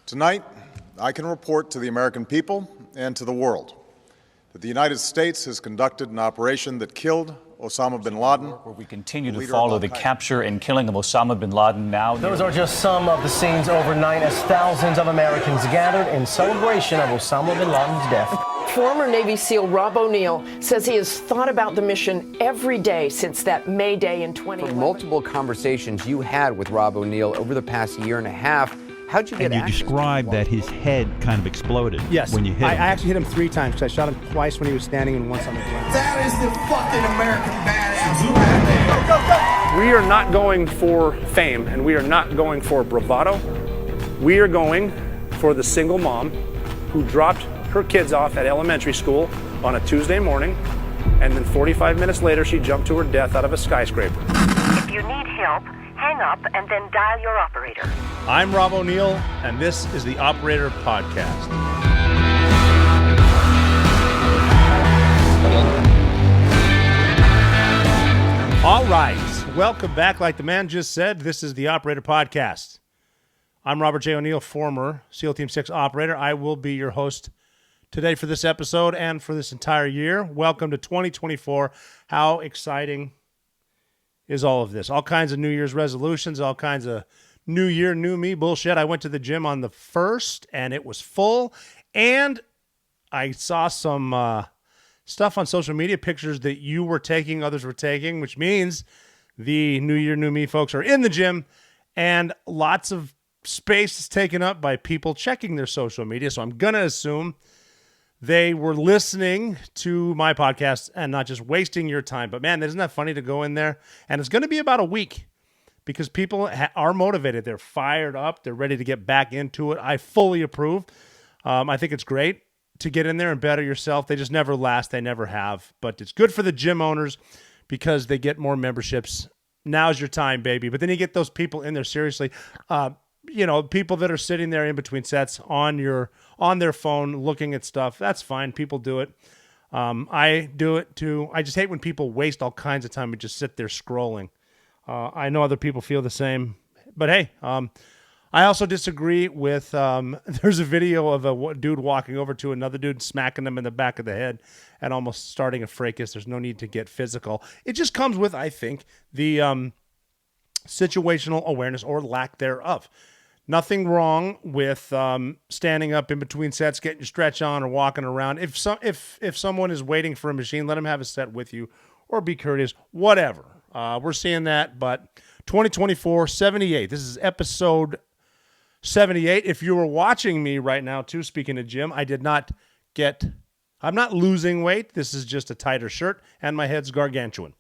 Tonight, I can report to the American people and to the world that the United States has conducted an operation that killed Osama bin Laden. Where we continue to follow the capture and killing of Osama bin Laden now. Those are just some of the scenes overnight as thousands of Americans gathered in celebration of Osama bin Laden's death. Former Navy SEAL Rob O'Neill says he has thought about the mission every day since that May Day in 2011. For multiple conversations you had with Rob O'Neill over the past year and a half, how'd you get access? And you described that his head kind of exploded. Yes. When you hit him. I actually hit him 3 times because I shot him twice when he was standing and once on the ground. That is the fucking American badass right there. Go, go, go. We are not going for fame and we are not going for bravado. We are going for the single mom who dropped her kids off at elementary school on a Tuesday morning, and then 45 minutes later she jumped to her death out of a skyscraper. If you need help, hang up and then dial your operator. I'm Rob O'Neill, and this is the Operator Podcast. All right, welcome back. Like the man just said, this is the Operator Podcast. I'm Robert J. O'Neill, former SEAL Team 6 operator. I will be your host today for this episode and for this entire year. Welcome to 2024. How exciting is all of this? All kinds of New Year's resolutions, all kinds of New Year, new me bullshit. I went to the gym on the 1st and it was full. And I saw some stuff on social media, pictures that you were taking, others were taking, which means the New Year, new me folks are in the gym and lots of space is taken up by people checking their social media. So I'm going to assume they were listening to my podcast and not just wasting your time. But man, isn't that funny to go in there? And it's going to be about a week because people are motivated. They're fired up. They're ready to get back into it. I fully approve. I think it's great to get in there and better yourself. They just never last. They never have. But it's good for the gym owners because they get more memberships. Now's your time, baby. But then you get those people in there seriously. People that are sitting there in between sets on their phone looking at stuff. That's fine. People do it. I do it too. I just hate when people waste all kinds of time and just sit there scrolling. I know other people feel the same, but hey, I also disagree with, there's a video of a dude walking over to another dude, smacking them in the back of the head and almost starting a fracas. There's no need to get physical. It just comes with, I think, the situational awareness or lack thereof. Nothing wrong with standing up in between sets, getting your stretch on, or walking around. If someone is waiting for a machine, let them have a set with you, or be courteous. Whatever. We're seeing that. But 2024, 78. This is episode 78. If you were watching me right now, too, speaking of gym, I'm not losing weight. This is just a tighter shirt, and my head's gargantuan.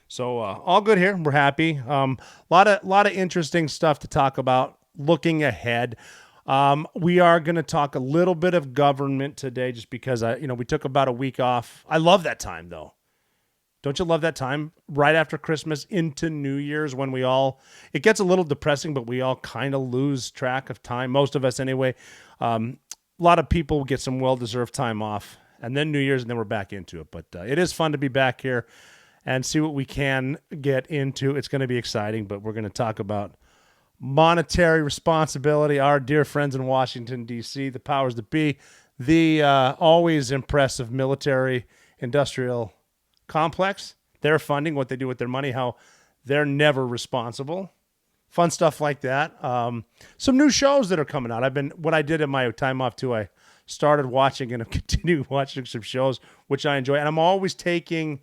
So all good here. We're happy. Lot of interesting stuff to talk about. Looking ahead, we are going to talk a little bit of government today, just because we took about a week off. I love that time, though. Don't you love that time right after Christmas into New Year's when it gets a little depressing, but we all kind of lose track of time. Most of us, anyway. A lot of people get some well-deserved time off, and then New Year's, and then we're back into it. But it is fun to be back here and see what we can get into. It's going to be exciting, but we're going to talk about monetary responsibility, our dear friends in Washington, D.C., the powers that be, the always impressive military-industrial complex, their funding, what they do with their money, how they're never responsible. Fun stuff like that. Some new shows that are coming out. What I did in my time off, too, I started watching and have continued watching some shows, which I enjoy. And I'm always taking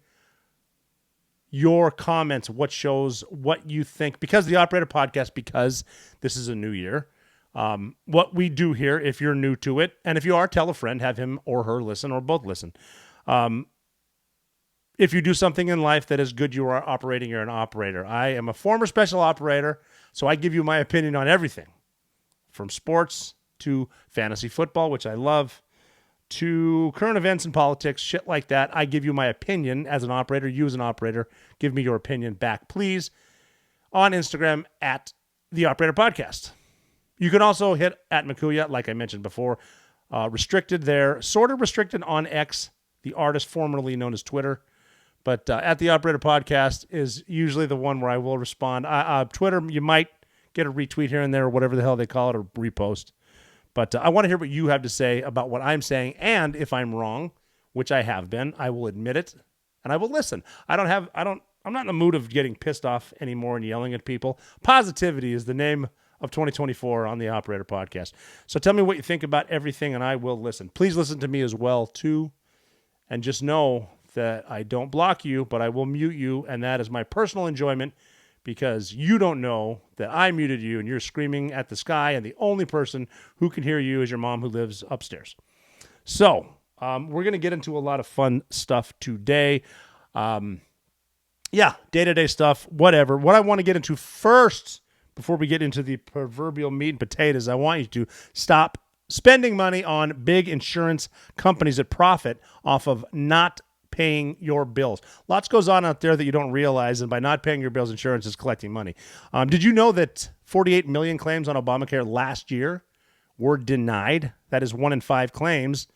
your comments, what shows, what you think, because the Operator Podcast, because this is a new year, what we do here, if you're new to it, and if you are, tell a friend, have him or her listen, or both listen. If you do something in life that is good, you are operating, you're an operator. I am a former special operator, so I give you my opinion on everything, from sports to fantasy football, which I love, to current events and politics, shit like that. I give you my opinion as an operator. You as an operator, give me your opinion back, please, on Instagram at The Operator Podcast. You can also hit at Makuya, like I mentioned before. Restricted there, sort of restricted on X, the artist formerly known as Twitter. But at The Operator Podcast is usually the one where I will respond. Twitter, you might get a retweet here and there, or whatever the hell they call it, or repost. But I want to hear what you have to say about what I'm saying, and if I'm wrong, which I have been, I will admit it, and I will listen. I'm not in the mood of getting pissed off anymore and yelling at people. Positivity is the name of 2024 on the Operator Podcast. So tell me what you think about everything, and I will listen. Please listen to me as well, too, and just know that I don't block you, but I will mute you, and that is my personal enjoyment, because you don't know that I muted you and you're screaming at the sky, and the only person who can hear you is your mom who lives upstairs. So we're going to get into a lot of fun stuff today. Day-to-day stuff, whatever. What I want to get into first, before we get into the proverbial meat and potatoes, I want you to stop spending money on big insurance companies that profit off of not paying your bills. Lots goes on out there that you don't realize, and by not paying your bills, insurance is collecting money. Did you know that 48 million claims on Obamacare last year were denied? That is 1 in 5 claims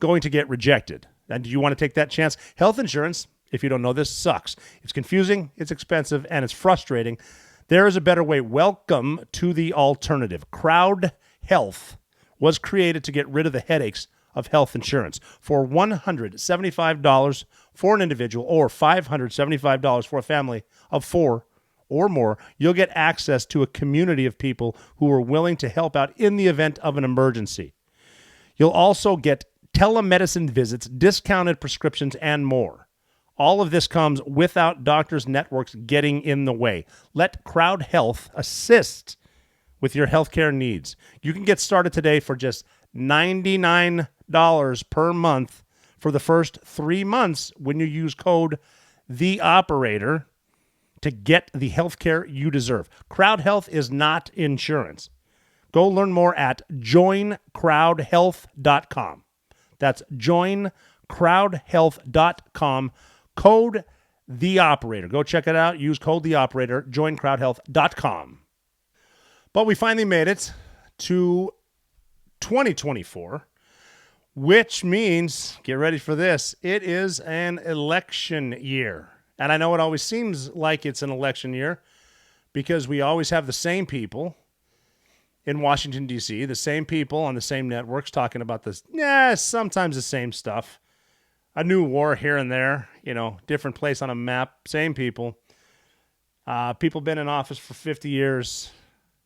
going to get rejected. And do you want to take that chance? Health insurance, if you don't know this, sucks. It's confusing, it's expensive, and it's frustrating. There is a better way. Welcome to the alternative. Crowd Health was created to get rid of the headaches of health insurance. For $175 for an individual or $575 for a family of 4 or more, you'll get access to a community of people who are willing to help out in the event of an emergency. You'll also get telemedicine visits, discounted prescriptions, and more. All of this comes without doctors' networks getting in the way. Let Crowd Health assist with your healthcare needs. You can get started today for just $99 per month for the first 3 months when you use code THEOPERATOR to get the healthcare you deserve. Crowd Health is not insurance. Go learn more at joincrowdhealth.com. That's joincrowdhealth.com. Code THEOPERATOR. Go check it out. Use code THEOPERATOR. Joincrowdhealth.com. But we finally made it to 2024, which means, get ready for this, it is an election year. And I know it always seems like it's an election year because we always have the same people in Washington, D.C., the same people on the same networks talking about this, sometimes the same stuff. A new war here and there, different place on a map, same people. People been in office for 50 years,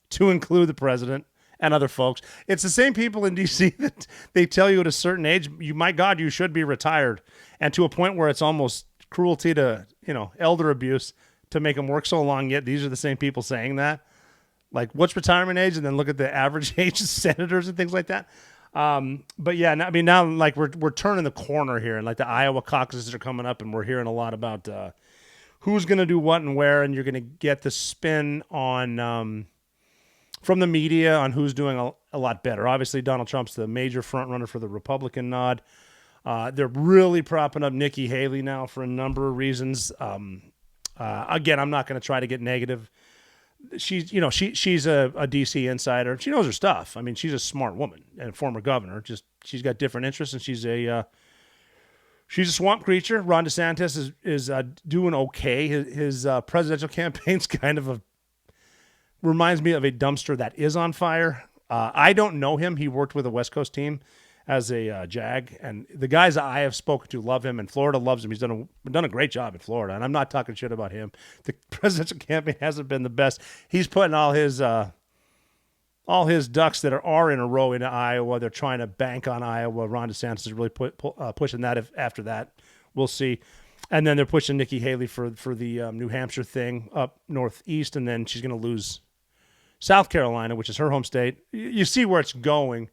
to include the president and other folks. It's the same people in D.C. that they tell you at a certain age, my God, you should be retired. And to a point where it's almost cruelty to, elder abuse to make them work so long, yet these are the same people saying that. Like, what's retirement age? And then look at the average age of senators and things like that. But yeah, now like we're turning the corner here, and like the Iowa caucuses are coming up, and we're hearing a lot about who's going to do what and where, and you're going to get the spin on from the media on who's doing a lot better. Obviously, Donald Trump's the major front runner for the Republican nod. They're really propping up Nikki Haley now for a number of reasons. Again, I'm not going to try to get negative. She's a DC insider. She knows her stuff. I mean, she's a smart woman and a former governor. Just she's got different interests, and she's a swamp creature. Ron DeSantis is doing okay. His presidential campaign's kind of reminds me of a dumpster that is on fire. I don't know him. He worked with a West Coast team as a JAG, and the guys I have spoken to love him, and Florida loves him. He's done a great job in Florida, and I'm not talking shit about him. The presidential campaign hasn't been the best. He's putting all his ducks that are in a row into Iowa. They're trying to bank on Iowa. Ron DeSantis is really pushing that. After that, we'll see. And then they're pushing Nikki Haley for the New Hampshire thing up northeast, and then she's going to lose South Carolina, which is her home state. You see where it's going.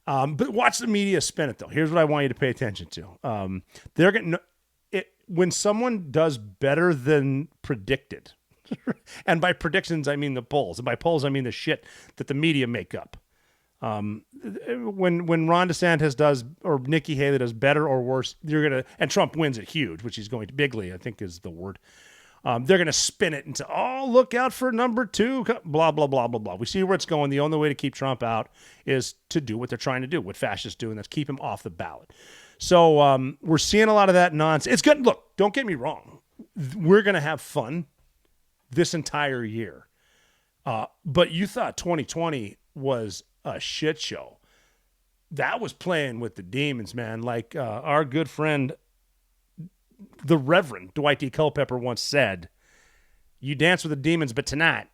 But watch the media spin it, though. Here's what I want you to pay attention to. They're going when someone does better than predicted, and by predictions I mean the polls, and by polls I mean the shit that the media make up. When Ron DeSantis does or Nikki Haley does better or worse, and Trump wins it huge, which he's going to bigly, I think is the word. They're going to spin it into, look out for number 2, blah, blah, blah, blah, blah. We see where it's going. The only way to keep Trump out is to do what they're trying to do, what fascists do, and that's keep him off the ballot. So we're seeing a lot of that nonsense. It's good. Look, don't get me wrong. We're going to have fun this entire year. But you thought 2020 was a shit show. That was playing with the demons, man. Like our good friend, the Reverend Dwight D. Culpepper once said, you dance with the demons, but tonight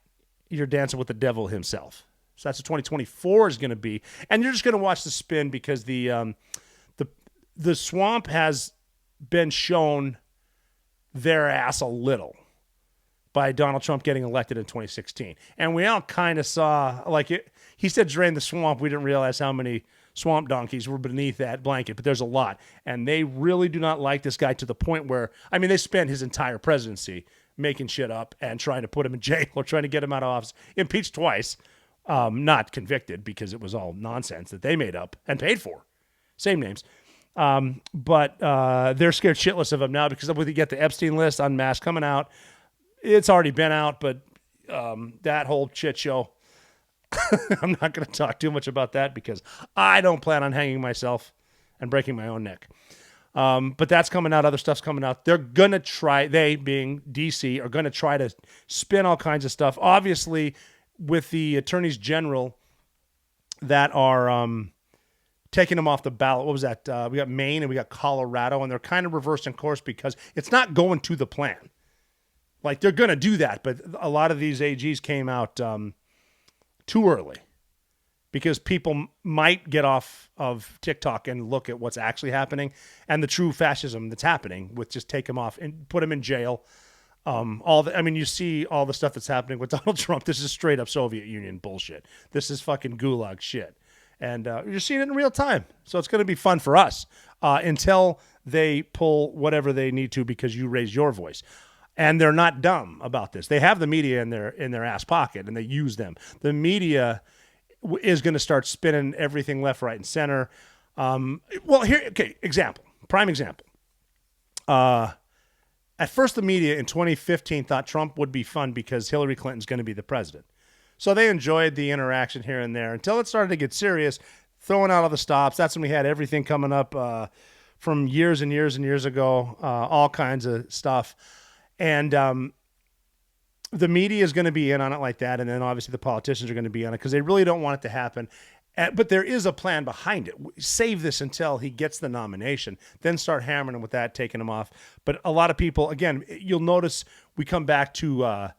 you're dancing with the devil himself. So that's what 2024 is going to be. And you're just going to watch the spin because the swamp has been shown their ass a little by Donald Trump getting elected in 2016. And we all kind of saw, like, he said drain the swamp. We didn't realize how many swamp donkeys were beneath that blanket, but there's a lot. And they really do not like this guy to the point where, I mean, they spent his entire presidency making shit up and trying to put him in jail or trying to get him out of office. Impeached twice, not convicted because it was all nonsense that they made up and paid for. Same names. But they're scared shitless of him now because when you get the Epstein list unmasked coming out, it's already been out, but that whole shit show, I'm not going to talk too much about that because I don't plan on hanging myself and breaking my own neck. But that's coming out. Other stuff's coming out. They're going to try, they being DC, are going to try to spin all kinds of stuff. Obviously, with the attorneys general that are taking them off the ballot. What was that? We got Maine and we got Colorado, and they're kind of reversing course because it's not going to the plan. Like, they're going to do that, but a lot of these AGs came out too early because people might get off of TikTok and look at what's actually happening and the true fascism that's happening with just take them off and put them in jail. You see all the stuff that's happening with Donald Trump. This is straight up Soviet Union bullshit. This is fucking gulag shit. And you're seeing it in real time. So it's going to be fun for us until they pull whatever they need to because you raise your voice. And they're not dumb about this. They have the media in their ass pocket, and they use them. The media is going to start spinning everything left, right, and center. Prime example. At first, the media in 2015 thought Trump would be fun because Hillary Clinton's going to be the president. So they enjoyed the interaction here and there until it started to get serious, throwing out all the stops. That's when we had everything coming up from years and years and years ago, all kinds of stuff. And the media is going to be in on it like that. And then obviously the politicians are going to be on it because they really don't want it to happen. But there is a plan behind it. Save this until he gets the nomination, then start hammering him with that, taking him off. But a lot of people, again, you'll notice we come back to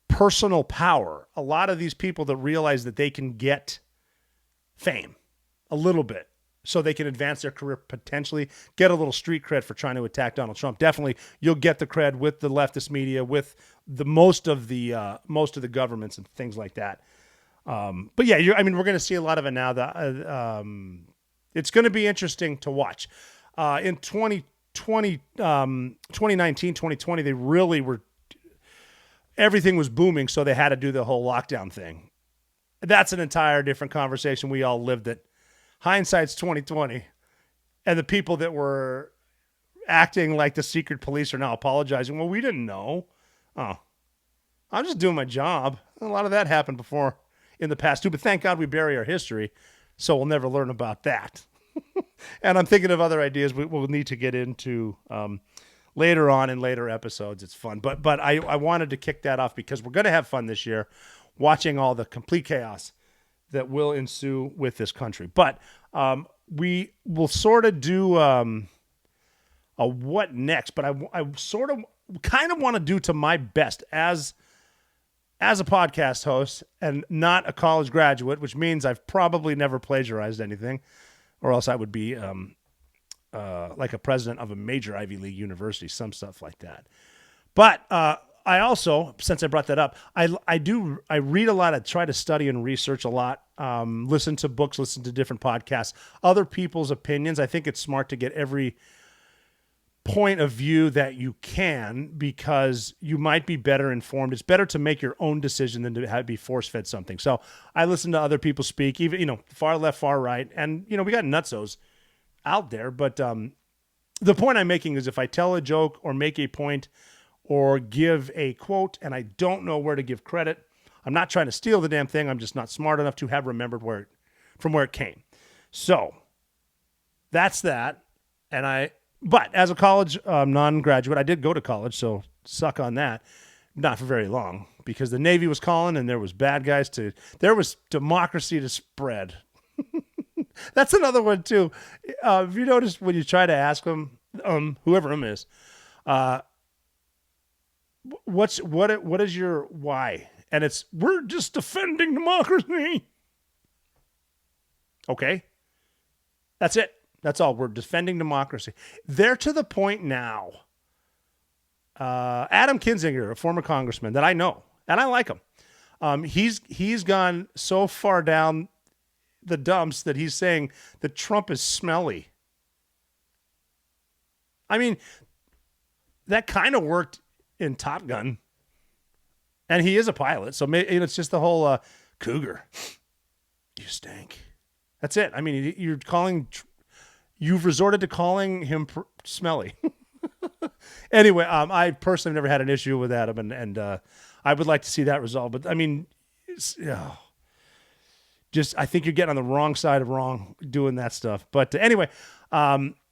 personal power. A lot of these people that realize that they can get fame a little bit so they can advance their career, potentially get a little street cred for trying to attack Donald Trump. Definitely, you'll get the cred with the leftist media, with the most of the governments and things like that. But yeah, we're going to see a lot of it now. It's going to be interesting to watch. In 2019, 2020, they really were. Everything was booming, so they had to do the whole lockdown thing. That's an entire different conversation. We all lived it. Hindsight's 2020, and the people that were acting like the secret police are now apologizing. Well, we didn't know. Oh, I'm just doing my job. A lot of that happened before in the past too, but thank God we bury our history, so we'll never learn about that. And I'm thinking of other ideas we'll need to get into later on in later episodes. It's fun, but I wanted to kick that off because we're going to have fun this year, watching all the complete chaos that will ensue with this country. But we will sort of do a what next, but I sort of kind of want to do to my best as a podcast host and not a college graduate, which means I've probably never plagiarized anything, or else I would be like a president of a major Ivy League university, some stuff like that. But I also, since I brought that up, I read a lot. I try to study and research a lot, listen to books, listen to different podcasts, other people's opinions. I think it's smart to get every point of view that you can because you might be better informed. It's better to make your own decision than to be force-fed something. So I listen to other people speak, even, far left, far right. And, we got nutsos out there. But the point I'm making is if I tell a joke or make a point or give a quote and I don't know where to give credit, I'm not trying to steal the damn thing. I'm just not smart enough to have remembered from where it came. So that's that. But as a college non-graduate, I did go to college, so suck on that. Not for very long, because the Navy was calling and there was there was democracy to spread. That's another one too. If you notice when you try to ask them, whoever them is, what is your why? And it's, we're just defending democracy. Okay. That's it. That's all. We're defending democracy. They're to the point now. Adam Kinzinger, a former congressman that I know, and I like him. He's gone so far down the dumps that he's saying that Trump is smelly. I mean, that kind of worked in Top Gun, and he is a pilot, so maybe it's just the whole cougar. You stink. That's it. I mean, you've resorted to calling him smelly. Anyway, I personally have never had an issue with Adam, and I would like to see that resolved. But I mean, I think you're getting on the wrong side of wrong doing that stuff. But anyway,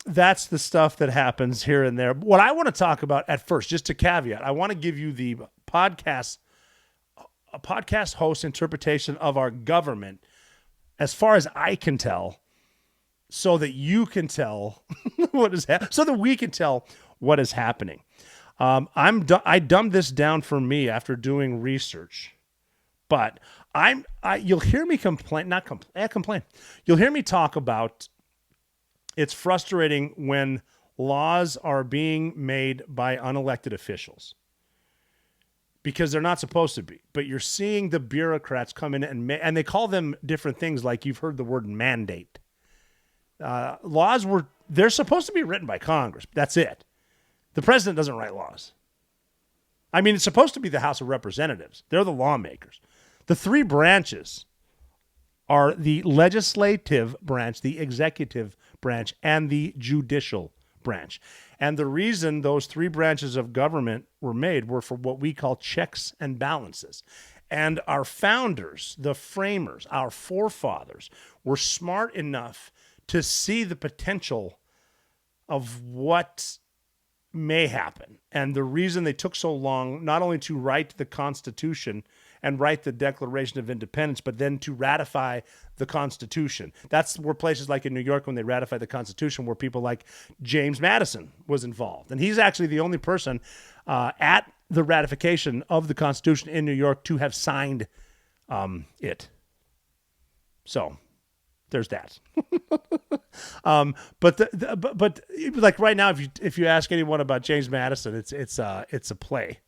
that's the stuff that happens here and there. What I want to talk about at first, just to caveat, I want to give you the podcast host interpretation of our government, as far as I can tell, so that you can tell what is happening, so that we can tell what is happening. I dumbed this down for me after doing research, but you'll hear me complain. You'll hear me talk about it's frustrating when laws are being made by unelected officials because they're not supposed to be. But you're seeing the bureaucrats come in and they call them different things, like you've heard the word mandate. They're supposed to be written by Congress. That's it. The president doesn't write laws. I mean, it's supposed to be the House of Representatives. They're the lawmakers. The three branches are the legislative branch, the executive branch, and the judicial branch. And the reason those three branches of government were made were for what we call checks and balances. And our founders, the framers, our forefathers, were smart enough to see the potential of what may happen. And the reason they took so long, not only to write the Constitution and write the Declaration of Independence, but then to ratify the Constitution. That's where places like in New York, when they ratified the Constitution, where people like James Madison was involved. And he's actually the only person at the ratification of the Constitution in New York to have signed it. So there's that. But like right now, if you ask anyone about James Madison, it's a play.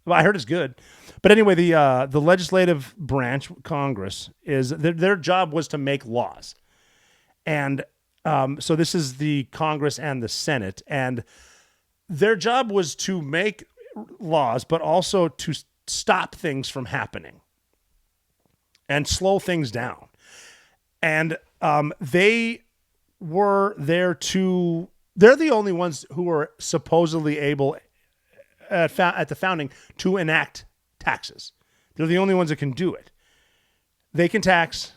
Well, I heard it's good, but anyway, the legislative branch, Congress, is their job was to make laws, and so this is the Congress and the Senate, and their job was to make laws, but also to stop things from happening and slow things down. And they were there they're the only ones who were supposedly able at the founding to enact taxes. They're the only ones that can do it. They can tax,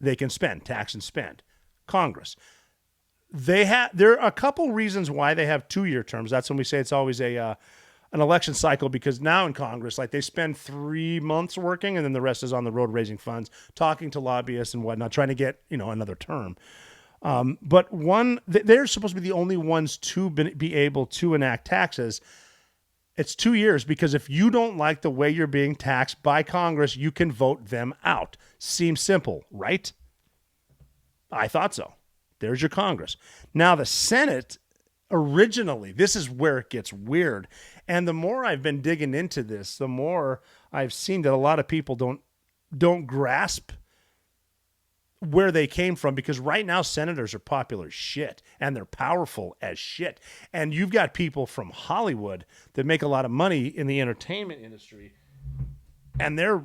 they can spend, tax and spend. Congress. There are a couple reasons why they have 2-year terms. That's when we say it's always an election cycle, because now in Congress, like, they spend 3 months working and then the rest is on the road raising funds, talking to lobbyists and whatnot, trying to get, another term. But they're supposed to be the only ones to be able to enact taxes. It's 2 years, because if you don't like the way you're being taxed by Congress, you can vote them out. Seems simple, right? I thought so. There's your Congress. Now the Senate, originally, this is where it gets weird. And the more I've been digging into this, the more I've seen that a lot of people don't grasp where they came from, because right now senators are popular as shit and they're powerful as shit. And you've got people from Hollywood that make a lot of money in the entertainment industry, and they're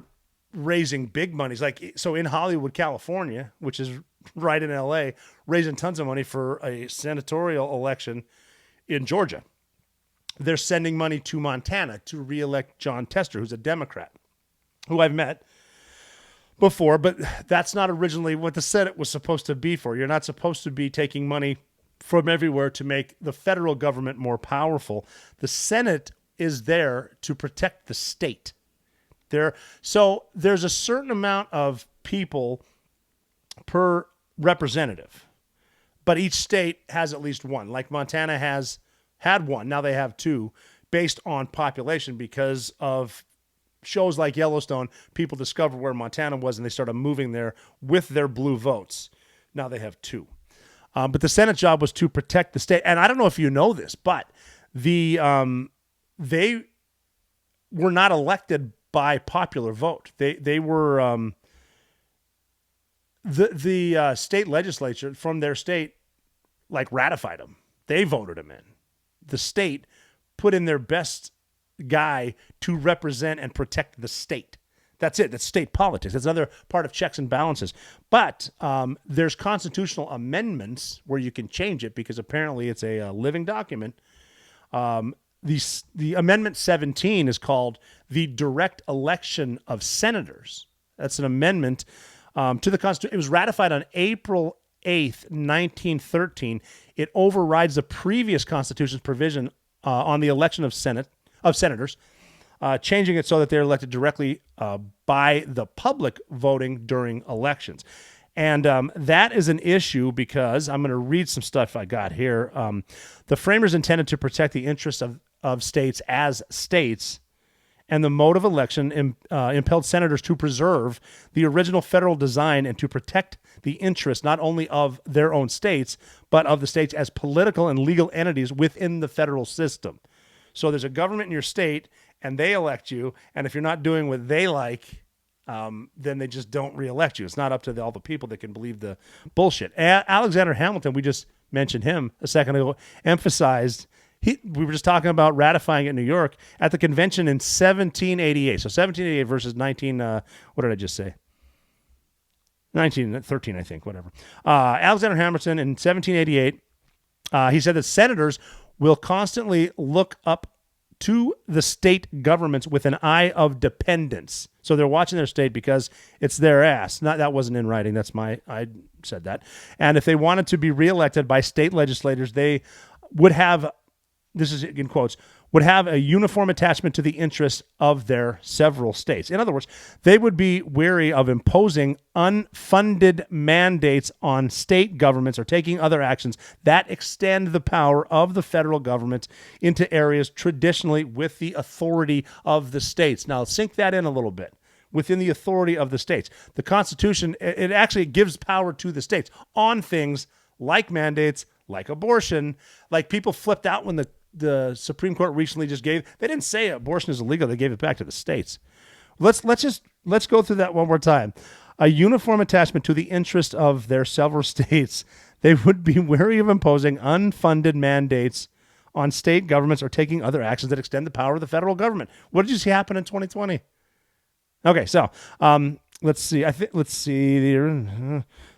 raising big monies. Like, so in Hollywood, California, which is right in LA, raising tons of money for a senatorial election in Georgia. They're sending money to Montana to reelect John Tester, who's a Democrat, who I've met before, but that's not originally what the Senate was supposed to be for. You're not supposed to be taking money from everywhere to make the federal government more powerful. The Senate is there to protect the state. So there's a certain amount of people per representative, but each state has at least one. Like Montana has had one, now they have two, based on population because of shows like Yellowstone. People discovered where Montana was and they started moving there with their blue votes. Now they have two. But the Senate job was to protect the state. And I don't know if you know this, but they were not elected by popular vote. They were the state legislature from their state like ratified them. They voted them in. The state put in their best guy to represent and protect the state. That's it. That's state politics. That's another part of checks and balances. But there's constitutional amendments where you can change it because apparently it's a living document. The Amendment 17 is called the Direct Election of Senators. That's an amendment to the Constitution. It was ratified on April 8th, 1913. It overrides the previous Constitution's provision on the election of senators, changing it so that they're elected directly by the public voting during elections. And that is an issue because I'm going to read some stuff I got here. The framers intended to protect the interests of states as states, and the mode of election impelled senators to preserve the original federal design and to protect the interests not only of their own states, but of the states as political and legal entities within the federal system. So there's a government in your state, and they elect you, and if you're not doing what they like, then they just don't reelect you. It's not up to all the people that can believe the bullshit. Alexander Hamilton, we just mentioned him a second ago, emphasized, we were just talking about ratifying it in New York at the convention in 1788. So 1788 versus 1913, I think, whatever. Alexander Hamilton in 1788, he said that senators will constantly look up to the state governments with an eye of dependence. So they're watching their state because it's their ass. That wasn't in writing. I said that. And if they wanted to be reelected by state legislators, they would have, this is in quotes, would have a uniform attachment to the interests of their several states. In other words, they would be wary of imposing unfunded mandates on state governments or taking other actions that extend the power of the federal government into areas traditionally with the authority of the states. Now, sink that in a little bit. Within the authority of the states. The Constitution, it actually gives power to the states on things like mandates, like abortion, like people flipped out when the Supreme Court recently just they didn't say abortion is illegal, they gave it back to the states. Let's go through that one more time. A uniform attachment to the interest of their several states. They would be wary of imposing unfunded mandates on state governments or taking other actions that extend the power of the federal government. What did you see happen in 2020? Okay, so let's see.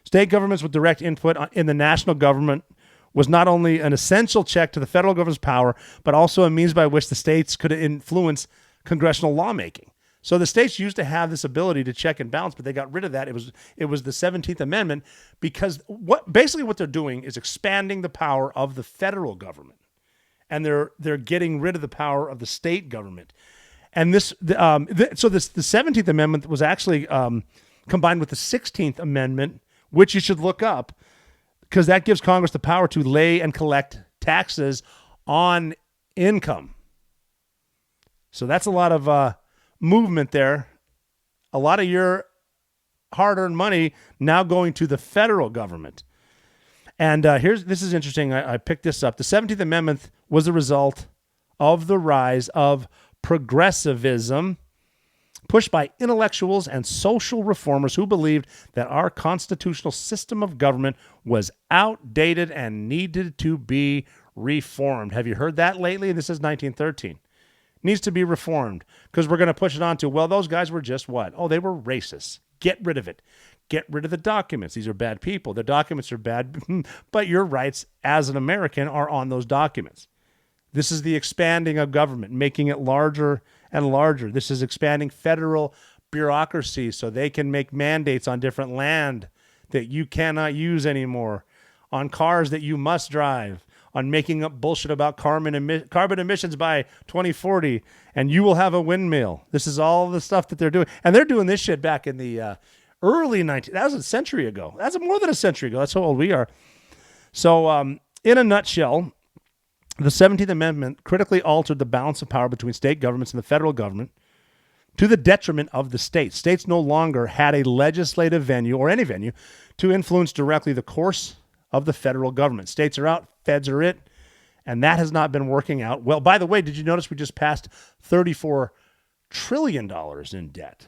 State governments with direct input in the national government was not only an essential check to the federal government's power, but also a means by which the states could influence congressional lawmaking. So the states used to have this ability to check and balance, but they got rid of that. It was the 17th Amendment because what they're doing is expanding the power of the federal government, and they're getting rid of the power of the state government. And the 17th Amendment was actually combined with the 16th Amendment, which you should look up, because that gives Congress the power to lay and collect taxes on income. So that's a lot of movement there. A lot of your hard-earned money now going to the federal government. And this is interesting. I picked this up. The 17th Amendment was the result of the rise of progressivism pushed by intellectuals and social reformers who believed that our constitutional system of government was outdated and needed to be reformed. Have you heard that lately? This is 1913. Needs to be reformed because we're going to push it on to, well, those guys were just what? Oh, they were racists. Get rid of it. Get rid of the documents. These are bad people. The documents are bad, but your rights as an American are on those documents. This is the expanding of government, making it larger and larger. This is expanding federal bureaucracy so they can make mandates on different land that you cannot use anymore, on cars that you must drive, on making up bullshit about carbon emissions by 2040, and you will have a windmill. This is all the stuff that they're doing. And they're doing this shit back in the early 19th. That was a century ago. That's more than a century ago. That's how old we are. So in a nutshell, the 17th Amendment critically altered the balance of power between state governments and the federal government to the detriment of the states. States no longer had a legislative venue or any venue to influence directly the course of the federal government. States are out, feds are it, and that has not been working out. Well, by the way, did you notice we just passed $34 trillion in debt?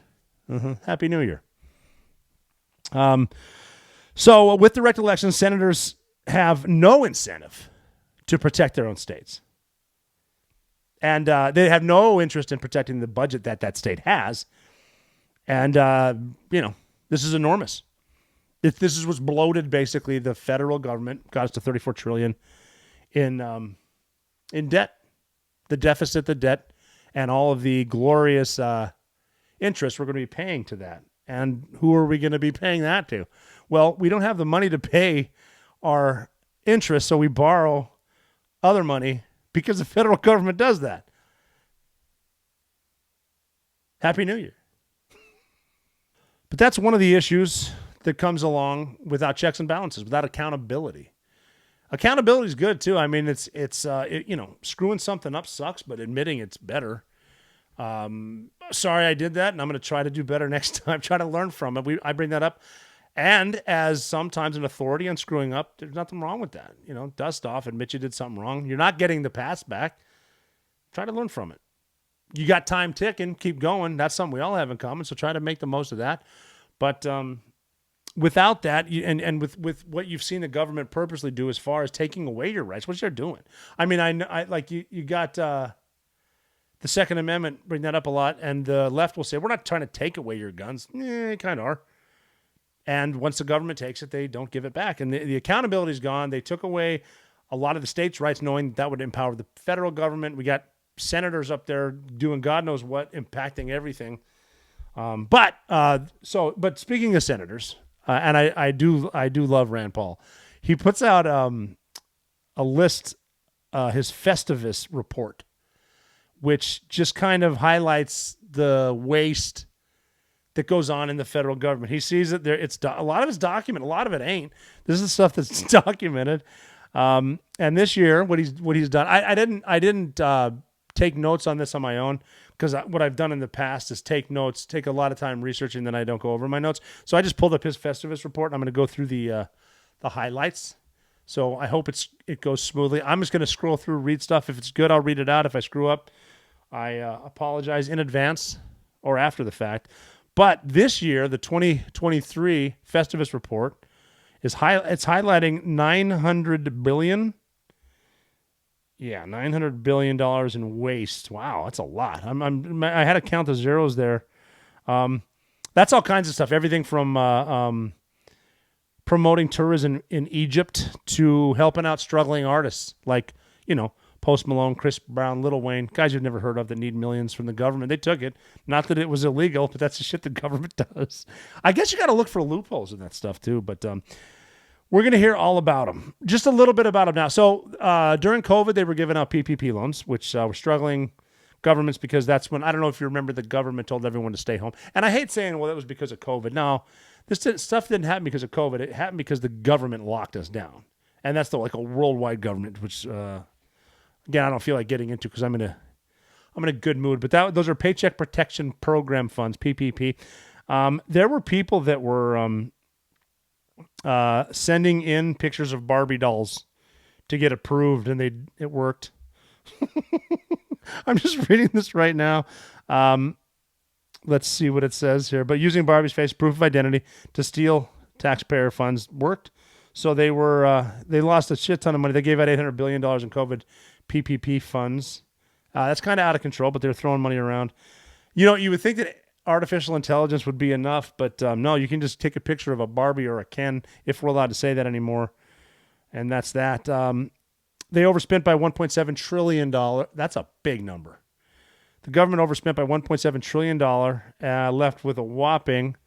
Happy New Year. So with direct elections, senators have no incentive to protect their own states. And they have no interest in protecting the budget that state has. And, this is enormous. This is what's bloated, basically, the federal government, got us to $34 trillion in debt. The deficit, the debt, and all of the glorious interest we're going to be paying to that. And who are we going to be paying that to? Well, we don't have the money to pay our interest, so we borrow other money because the federal government does that. Happy New Year. But that's one of the issues that comes along without checks and balances, without accountability. Accountability is good too. I mean, it's screwing something up sucks, but admitting it's better. Sorry I did that, and I'm going to try to do better next time. Try to learn from it. I bring that up. And as sometimes an authority on screwing up, there's nothing wrong with that. Dust off, admit you did something wrong. You're not getting the past back. Try to learn from it. You got time ticking, keep going. That's something we all have in common, so try to make the most of that. But without that, and with what you've seen the government purposely do as far as taking away your rights, what they're doing. I mean, I like you got the Second Amendment, bring that up a lot, and the left will say, we're not trying to take away your guns. They kind of are. And once the government takes it, they don't give it back. And the accountability is gone. They took away a lot of the states' rights, knowing that would empower the federal government. We got senators up there doing God knows what, impacting everything. But speaking of senators, and I do love Rand Paul. He puts out a list, his Festivus report, which just kind of highlights the waste that goes on in the federal government. He sees that a lot of it's documented, a lot of it ain't. This is stuff that's documented. And this year, what he's done, I didn't take notes on this on my own, because what I've done in the past is take notes, take a lot of time researching, then I don't go over my notes. So I just pulled up his Festivus report, and I'm going to go through the highlights. So I hope it goes smoothly. I'm just going to scroll through, read stuff. If it's good, I'll read it out. If I screw up, I apologize in advance or after the fact. But this year, the 2023 Festivus report it's highlighting $900 billion. Yeah, $900 billion in waste. Wow, that's a lot. I had to count the zeros there. That's all kinds of stuff. Everything from promoting tourism in Egypt to helping out struggling artists like, Post Malone, Chris Brown, Lil Wayne, guys you've never heard of that need millions from the government. They took it. Not that it was illegal, but that's the shit the government does. I guess you got to look for loopholes in that stuff too, but we're going to hear all about them. Just a little bit about them now. So during COVID, they were giving out PPP loans, which were struggling governments, because that's when, I don't know if you remember, the government told everyone to stay home. And I hate saying, well, that was because of COVID. No, stuff didn't happen because of COVID. It happened because the government locked us down. And that's like a worldwide government, which, again, I don't feel like getting into because I'm in a good mood. But those are Paycheck Protection Program funds, PPP. There were people that were sending in pictures of Barbie dolls to get approved, and it worked. I'm just reading this right now. Let's see what it says here. But using Barbie's face, proof of identity, to steal taxpayer funds worked. So they lost a shit ton of money. They gave out $800 billion in COVID PPP funds. That's kind of out of control, but they're throwing money around. You would think that artificial intelligence would be enough, but no, you can just take a picture of a Barbie or a Ken, if we're allowed to say that anymore. And that's that. They overspent by $1.7 trillion. That's a big number. The government overspent by $1.7 trillion, left with a whopping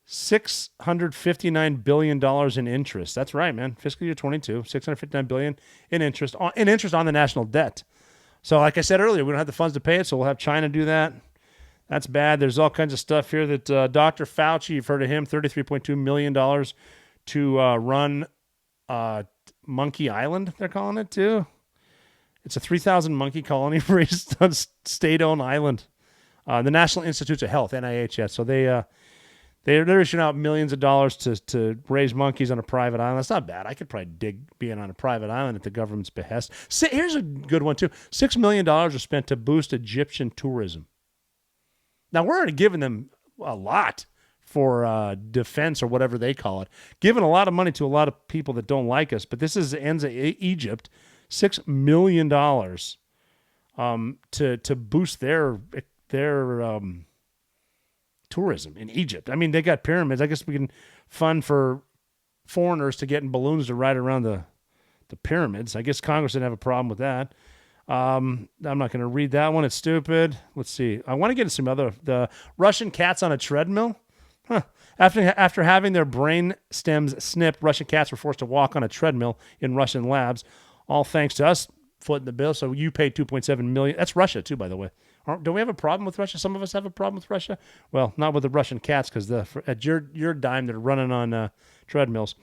$659 billion in interest. That's right, man. Fiscal year 22, $659 billion in interest on the national debt. So like I said earlier, we don't have the funds to pay it, so we'll have China do that. That's bad. There's all kinds of stuff here that Dr. Fauci, you've heard of him, $33.2 million to run Monkey Island, they're calling it, too. It's a 3,000 monkey colony raised on state-owned island. The National Institutes of Health, NIH, so they're issuing out millions of dollars to raise monkeys on a private island. That's not bad. I could probably dig being on a private island at the government's behest. Here's a good one, too. $6 million are spent to boost Egyptian tourism. Now, we're already giving them a lot for defense or whatever they call it. Giving a lot of money to a lot of people that don't like us. But this is Egypt, $6 million to boost their tourism in Egypt. I mean, they got pyramids. I guess we can fund for foreigners to get in balloons to ride around the pyramids. I guess Congress didn't have a problem with that. I'm not going to read that one. It's stupid. Let's see. I want to get into some other. The Russian cats on a treadmill. Huh. After having their brain stems snipped, Russian cats were forced to walk on a treadmill in Russian labs, all thanks to us footing the bill. So you paid $2.7 million. That's Russia too, by the way. Don't we have a problem with Russia? Some of us have a problem with Russia. Well, not with the Russian cats, because at your dime, they're running on treadmills.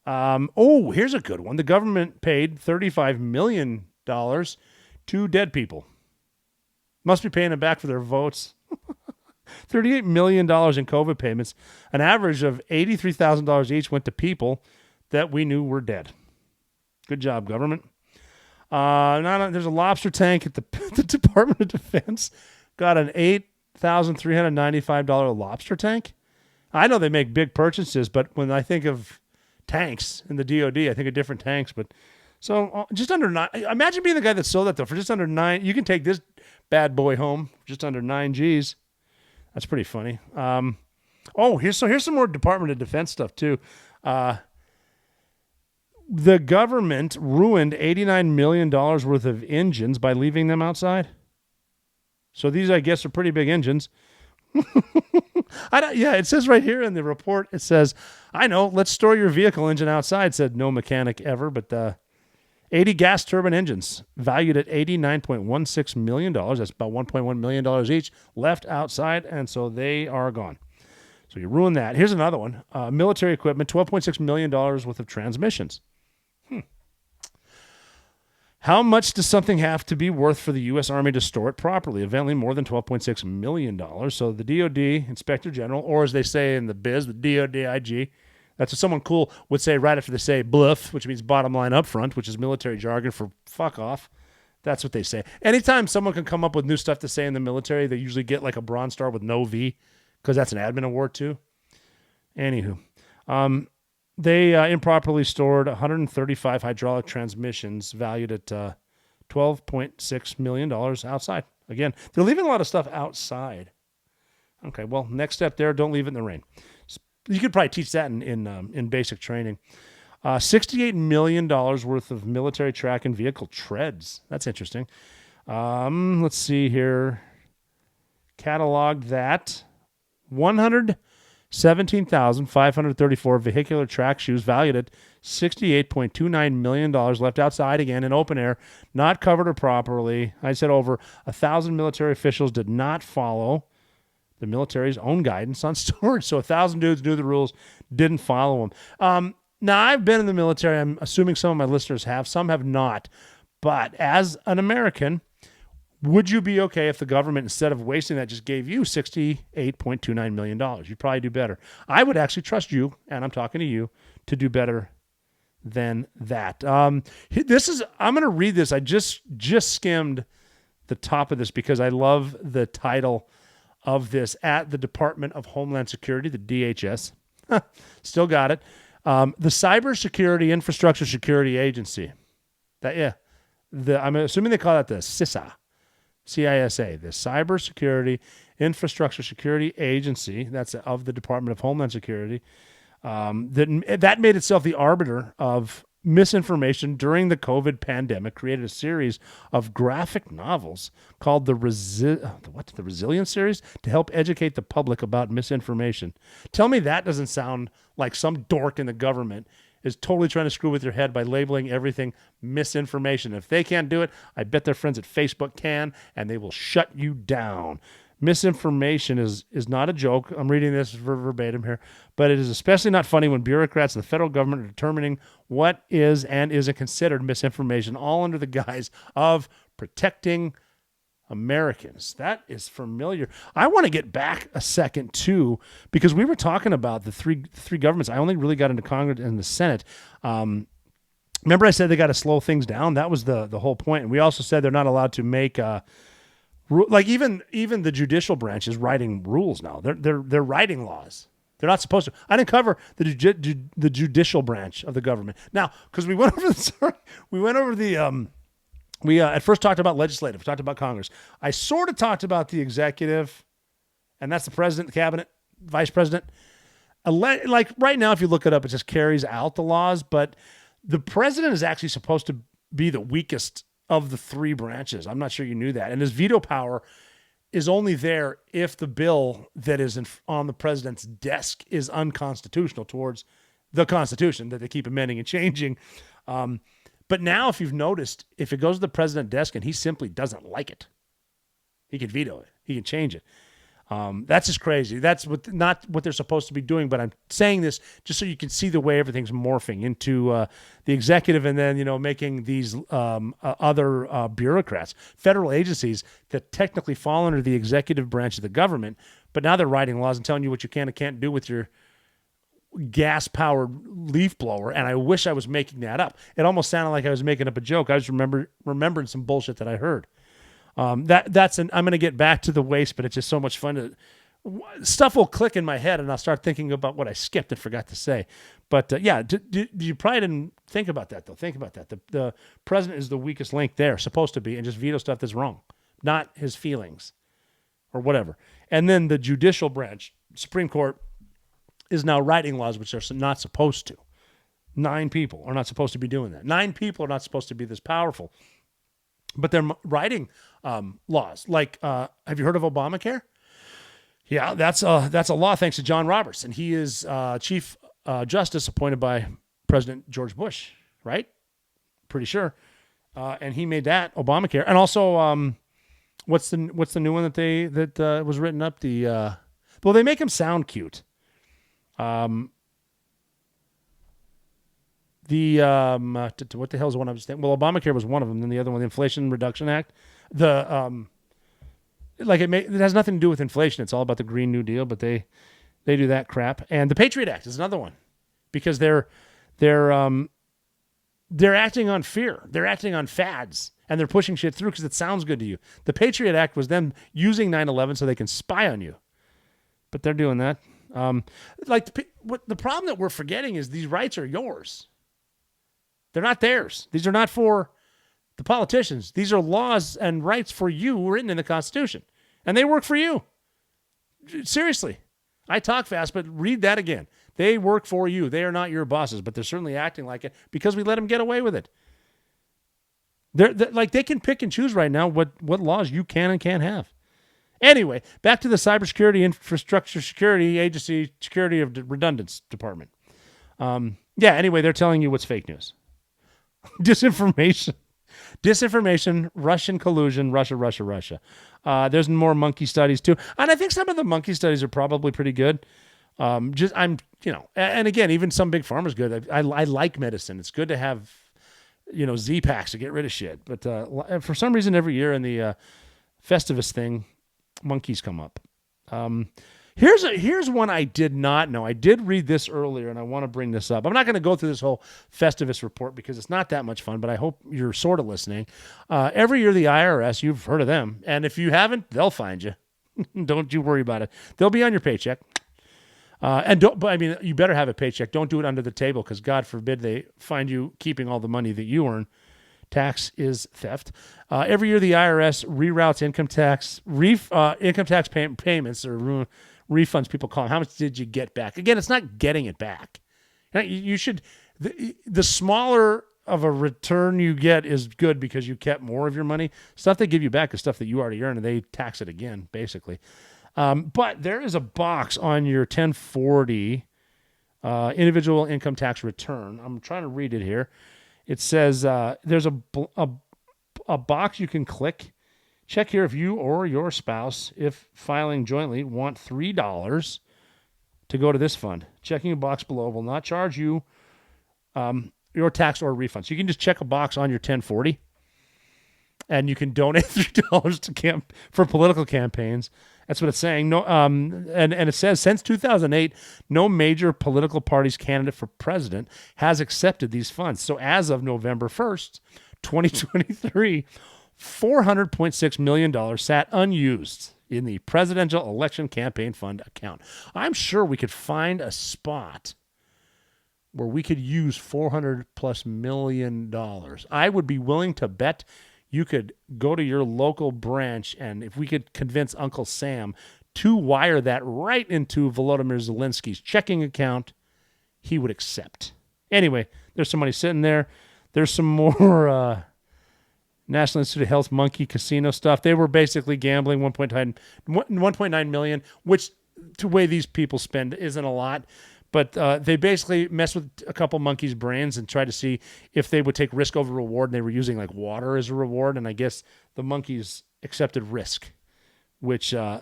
Here's a good one. The government paid $35 million to dead people. Must be paying them back for their votes. $38 million in COVID payments. An average of $83,000 each went to people that we knew were dead. Good job, government. There's a lobster tank at the Department of Defense. Got an $8,395 lobster tank. I know they make big purchases, but when I think of tanks in the DOD, I think of different tanks. But so just under $9. Imagine being the guy that sold that though for just under $9. You can take this bad boy home for just under $9 G's. That's pretty funny. Here's some more Department of Defense stuff too. The government ruined $89 million worth of engines by leaving them outside. So these, I guess, are pretty big engines. It says right here in the report, it says, I know, let's store your vehicle engine outside, said no mechanic ever, but 80 gas turbine engines valued at $89.16 million. That's about $1.1 million each left outside, and so they are gone. So you ruin that. Here's another one. Military equipment, $12.6 million worth of transmissions. How much does something have to be worth for the U.S. Army to store it properly? Evidently more than $12.6 million. So the DOD, Inspector General, or as they say in the biz, the DOD IG, that's what someone cool would say right after they say bluff, which means bottom line up front, which is military jargon for fuck off. That's what they say. Anytime someone can come up with new stuff to say in the military, they usually get like a Bronze Star with no V, because that's an admin award too. Anywho. They improperly stored 135 hydraulic transmissions valued at $12.6 million outside. Again, they're leaving a lot of stuff outside. Okay, well, next step there, don't leave it in the rain. You could probably teach that in basic training. $68 million worth of military track and vehicle treads. That's interesting. Let's see here. Cataloged that. 117,534 vehicular track shoes valued at $68.29 million left outside again in open air, not covered or properly. I said over 1,000 military officials did not follow the military's own guidance on storage. So 1,000 dudes knew the rules, didn't follow them. Now, I've been in the military. I'm assuming some of my listeners have. Some have not. But as an American, would you be okay if the government, instead of wasting that, just gave you $68.29 million? You'd probably do better. I would actually trust you, and I'm talking to you, to do better than that. I'm going to read this. I just skimmed the top of this because I love the title of this. At the Department of Homeland Security, the DHS. Still got it. The Cybersecurity Infrastructure Security Agency. I'm assuming they call that the CISA. CISA, the Cybersecurity Infrastructure Security Agency, that's of the Department of Homeland Security, that made itself the arbiter of Misinformation during the COVID pandemic created a series of graphic novels called the Resilience series to help educate the public about misinformation. Tell me that doesn't sound like some dork in the government is totally trying to screw with your head by labeling everything misinformation. If they can't do it, I bet their friends at Facebook can, and they will shut you down. Misinformation is not a joke. I'm reading this verbatim here, but it is especially not funny when bureaucrats in the federal government are determining what is and isn't considered misinformation, all under the guise of protecting Americans. That is familiar. I want to get back a second too, because we were talking about the three governments. I only really got into Congress and the Senate. Remember I said they got to slow things down? That was the whole point. And we also said they're not allowed to make like even the judicial branch is writing rules now. They're writing laws. They're not supposed to. I didn't cover the judicial branch of the government now because we went over we at first talked about legislative, talked about Congress. I sort of talked about the executive, and that's the president, the cabinet, vice president. Like right now, if you look it up, it just carries out the laws, but the president is actually supposed to be the weakest of the three branches. I'm not sure you knew that. And his veto power is only there if the bill that is on the president's desk is unconstitutional towards the Constitution that they keep amending and changing. But now, if you've noticed, if it goes to the president's desk and he simply doesn't like it, he can veto it. He can change it. That's just crazy. That's not what they're supposed to be doing. But I'm saying this just so you can see the way everything's morphing into the executive, and then making these other bureaucrats, federal agencies that technically fall under the executive branch of the government. But now they're writing laws and telling you what you can and can't do with your gas-powered leaf blower, and I wish I was making that up. It almost sounded like I was making up a joke. I was remembering some bullshit that I heard. I'm going to get back to the waste, but it's just so much fun stuff will click in my head, and I'll start thinking about what I skipped and forgot to say. But you probably didn't think about that, though. Think about that. The president is the weakest link there, supposed to be, and just veto stuff that's wrong, not his feelings or whatever. And then the judicial branch, Supreme Court, is now writing laws which they're not supposed to. 9 people are not supposed to be doing that. 9 people are not supposed to be this powerful. But they're writing laws. Like, have you heard of Obamacare? Yeah, that's a law thanks to John Roberts. And he is Chief Justice appointed by President George Bush, right? Pretty sure. And he made that Obamacare. And also, what's the new one that was written up? Well, they make him sound cute. What the hell is the one I was thinking? Well, Obamacare was one of them. Then the other one, the Inflation Reduction Act. It has nothing to do with inflation. It's all about the Green New Deal, but they do that crap. And the Patriot Act is another one because they're acting on fear. They're acting on fads, and they're pushing shit through because it sounds good to you. The Patriot Act was them using 9/11 so they can spy on you, but they're doing that. The problem that we're forgetting is these rights are yours. They're not theirs. These are not for the politicians. These are laws and rights for you written in the Constitution. And they work for you. Seriously. I talk fast, but read that again. They work for you. They are not your bosses, but they're certainly acting like it because we let them get away with it. They can pick and choose right now what laws you can and can't have. Anyway, back to the Cybersecurity Infrastructure Security Agency Security of Redundance Department. Anyway, they're telling you what's fake news. Disinformation, Russian collusion, Russia. There's more monkey studies too, and I think some of the monkey studies are probably pretty good. And again, even some big pharma's good. I like medicine. It's good to have, Z-Packs to get rid of shit. But for some reason, every year in the Festivus thing, monkeys come up. Here's one I did not know. I did read this earlier, and I want to bring this up. I'm not going to go through this whole Festivus report because it's not that much fun, but I hope you're sort of listening. Every year, the IRS, you've heard of them, and if you haven't, they'll find you. Don't you worry about it. They'll be on your paycheck. You better have a paycheck. Don't do it under the table because God forbid they find you keeping all the money that you earn. Tax is theft. Every year, the IRS reroutes income tax payments or refunds. People call them. How much did you get back? Again, it's not getting it back. You should the smaller of a return you get is good because you kept more of your money. Stuff they give you back is stuff that you already earned, and they tax it again, basically. But there is a box on your 1040 individual income tax return. I'm trying to read it here. It says there's a box you can click. Check here if you or your spouse, if filing jointly, want $3 to go to this fund. Checking a box below will not charge you your tax or refund. So you can just check a box on your 1040, and you can donate $3 for political campaigns. That's what it's saying. No, and it says since 2008, no major political party's candidate for president has accepted these funds. So as of November 1st, 2023, $400.6 million sat unused in the presidential election campaign fund account. I'm sure we could find a spot where we could use $400+ million. I would be willing to bet you could go to your local branch, and if we could convince Uncle Sam to wire that right into Volodymyr Zelensky's checking account, he would accept. Anyway, there's some money sitting there. There's some more National Institute of Health monkey casino stuff. They were basically gambling $1.9 million, which the way these people spend isn't a lot. But they basically messed with a couple monkeys' brains and tried to see if they would take risk over reward. And they were using like water as a reward. And I guess the monkeys accepted risk, which the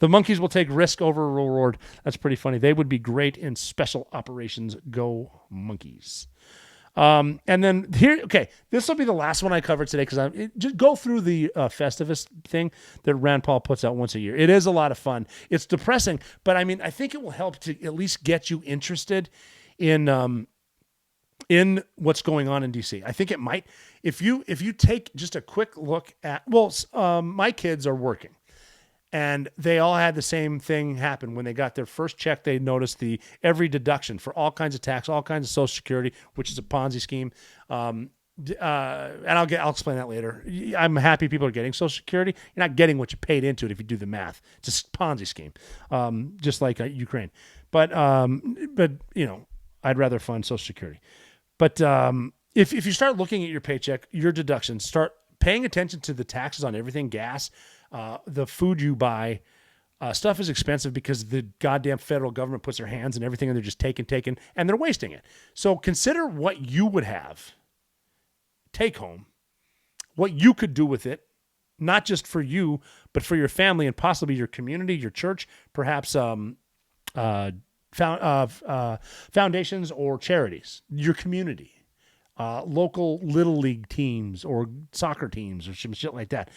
monkeys will take risk over reward. That's pretty funny. They would be great in special operations. Go monkeys. And then here, okay, this will be the last one I cover today because just go through the Festivus thing that Rand Paul puts out once a year. It is a lot of fun. It's depressing, but I mean, I think it will help to at least get you interested in what's going on in DC. I think it might, if you take just a quick look at, my kids are working. And they all had the same thing happen. When they got their first check, they noticed every deduction for all kinds of tax, all kinds of Social Security, which is a Ponzi scheme. And I'll explain that later. I'm happy people are getting Social Security. You're not getting what you paid into it if you do the math. It's a Ponzi scheme, just like Ukraine. But you know, I'd rather fund Social Security. But if you start looking at your paycheck, your deductions, start paying attention to the taxes on everything, gas. The food you buy, stuff is expensive because the goddamn federal government puts their hands in everything and they're just taking, and they're wasting it. So consider what you would have take home, what you could do with it, not just for you, but for your family and possibly your community, your church, perhaps foundations or charities, your community, local little league teams or soccer teams or some shit like that.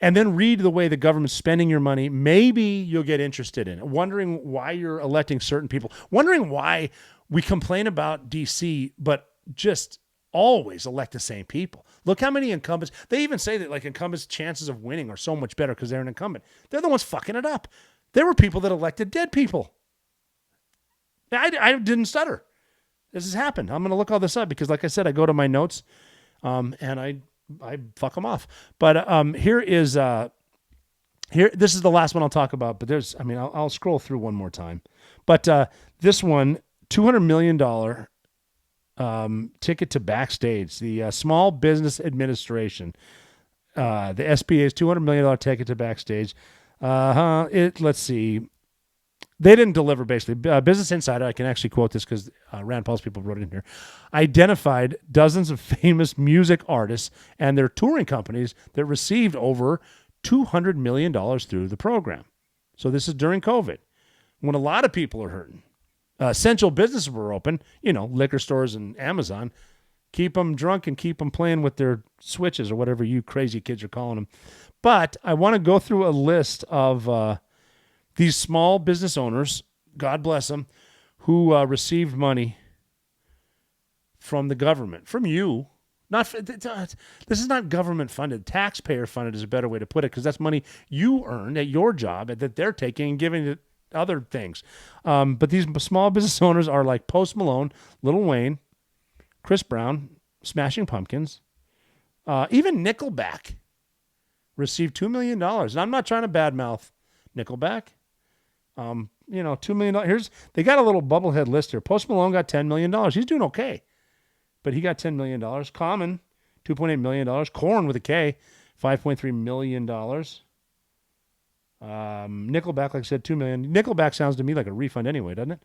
And then read the way the government's spending your money. Maybe you'll get interested in it. Wondering why you're electing certain people. Wondering why we complain about DC, but just always elect the same people. Look how many incumbents. They even say that like incumbents' chances of winning are so much better because they're an incumbent. They're the ones fucking it up. There were people that elected dead people. I didn't stutter. This has happened. I'm going to look all this up because, like I said, I go to my notes and I fuck them off. But here. This is the last one I'll talk about. But I'll scroll through one more time. But this one, $200 million ticket to Backstage, the Small Business Administration, the SBA's $200 million ticket to Backstage. Let's see. They didn't deliver, basically. Business Insider, I can actually quote this because Rand Paul's people wrote it in here, identified dozens of famous music artists and their touring companies that received over $200 million through the program. So this is during COVID, when a lot of people are hurting. Essential businesses were open, liquor stores and Amazon. Keep them drunk and keep them playing with their Switches or whatever you crazy kids are calling them. But I want to go through a list of these small business owners, God bless them, who received money from the government, from you. This is not government funded. Taxpayer funded is a better way to put it because that's money you earned at your job that they're taking and giving to other things. But these small business owners are like Post Malone, Lil Wayne, Chris Brown, Smashing Pumpkins, even Nickelback received $2 million. And I'm not trying to badmouth Nickelback. $2 million. They got a little bubblehead list here. Post Malone got $10 million. He's doing okay. But he got $10 million. Common, $2.8 million. Korn with a K, $5.3 million. Nickelback, like I said, $2 million. Nickelback sounds to me like a refund anyway, doesn't it?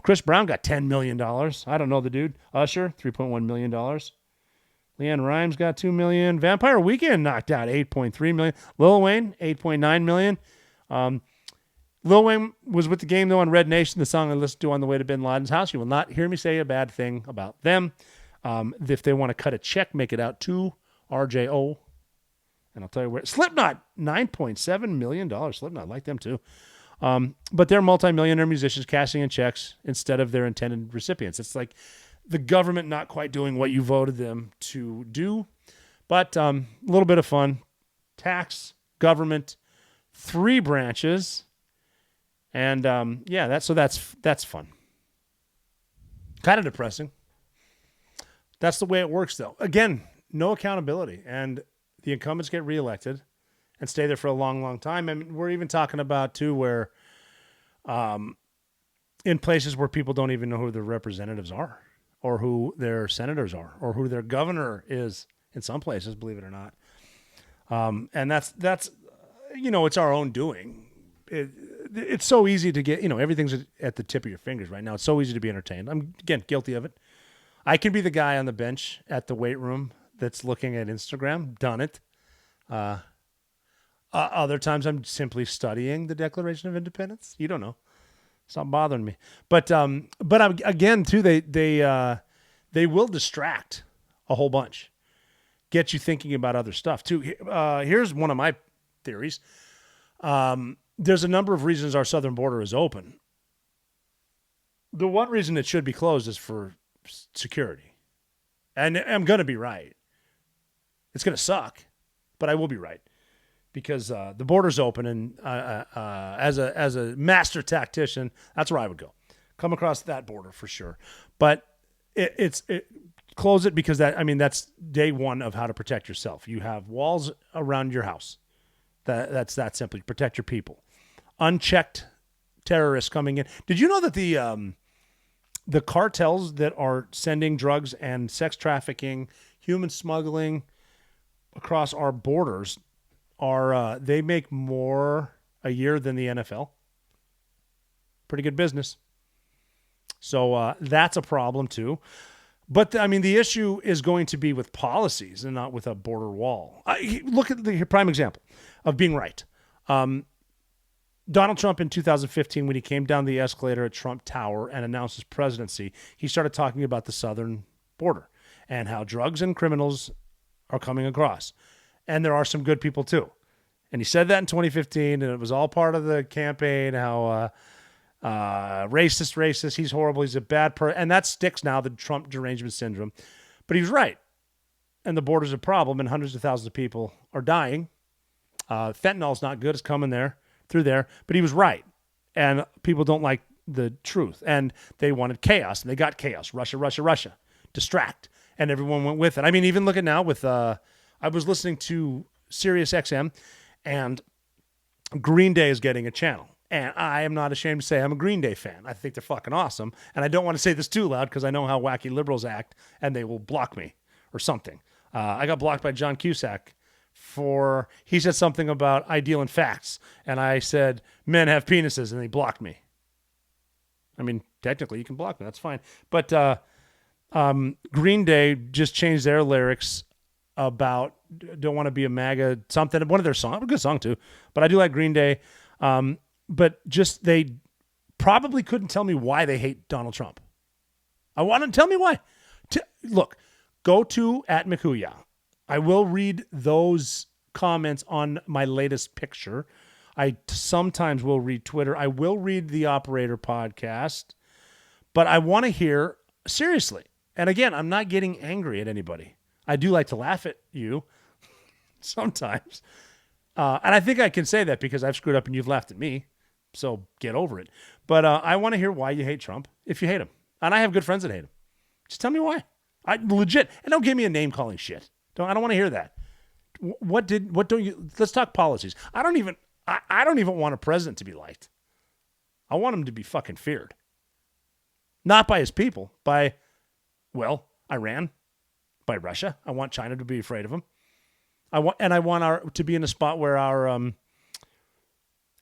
Chris Brown got $10 million. I don't know the dude. Usher, $3.1 million. Leanne Rimes got $2 million. Vampire Weekend knocked out $8.3 million. Lil Wayne, $8.9 million. Lil Wayne was with the game, though, on Red Nation, the song I listened to on the way to Bin Laden's house. You will not hear me say a bad thing about them. If they want to cut a check, make it out to RJO. And I'll tell you where. Slipknot, $9.7 million. Slipknot, I like them too. But they're multimillionaire musicians cashing in checks instead of their intended recipients. It's like the government not quite doing what you voted them to do. But a little bit of fun. Tax, government, 3 branches. And that's fun. Kind of depressing. That's the way it works, though. Again, no accountability. And the incumbents get reelected and stay there for a long, long time. I mean, we're even talking about, too, where in places where people don't even know who their representatives are or who their senators are or who their governor is in some places, believe it or not. And that's it's our own doing. It's so easy to get, everything's at the tip of your fingers right now. It's so easy to be entertained. I'm, again, guilty of it. I can be the guy on the bench at the weight room that's looking at Instagram. Done it. Other times I'm simply studying the Declaration of Independence. You don't know. It's not bothering me. But again, too, they will distract a whole bunch. Get you thinking about other stuff, too. Here's one of my theories. There's a number of reasons our southern border is open. The one reason it should be closed is for security. And I'm going to be right. It's going to suck, but I will be right. Because the border's open, and as a master tactician, that's where I would go. Come across that border for sure. But close it because that's day one of how to protect yourself. You have walls around your house. That's that simply. Protect your people. Unchecked terrorists coming in. Did you know that the cartels that are sending drugs and sex trafficking, human smuggling across our borders they make more a year than the NFL? Pretty good business. So that's a problem too. But the issue is going to be with policies and not with a border wall. Look at the prime example of being right. Donald Trump in 2015, when he came down the escalator at Trump Tower and announced his presidency, he started talking about the southern border and how drugs and criminals are coming across. And there are some good people too. And he said that in 2015, and it was all part of the campaign, how racist, he's horrible, he's a bad person. And that sticks now, the Trump derangement syndrome. But he was right. And the border's a problem, and hundreds of thousands of people are dying. Fentanyl's not good, it's coming through there. But he was right. And people don't like the truth. And they wanted chaos, and they got chaos. Russia. Distract. And everyone went with it. Even look at now with... I was listening to Sirius XM, and Green Day is getting a channel. And I am not ashamed to say I'm a Green Day fan. I think they're fucking awesome. And I don't want to say this too loud because I know how wacky liberals act, and they will block me or something. I got blocked by John Cusack he said something about ideal and facts. And I said, men have penises, and he blocked me. Technically you can block me. That's fine. But Green Day just changed their lyrics about don't want to be a MAGA something. One of their songs, a good song too, but I do like Green Day. But just they probably couldn't tell me why they hate Donald Trump. I want to tell me why. Look, go to @Mikuya. I will read those comments on my latest picture. I sometimes will read Twitter. I will read the Operator podcast, but I want to hear seriously. And again, I'm not getting angry at anybody. I do like to laugh at you sometimes. And I think I can say that because I've screwed up and you've laughed at me. So get over it. But I want to hear why you hate Trump, if you hate him. And I have good friends that hate him. Just tell me why. Legit. And don't give me a name calling shit. I don't want to hear that. Let's talk policies. I don't even want a president to be liked. I want him to be fucking feared. Not by his people, by, well, Iran, by Russia. I want China to be afraid of him. I want to be in a spot where our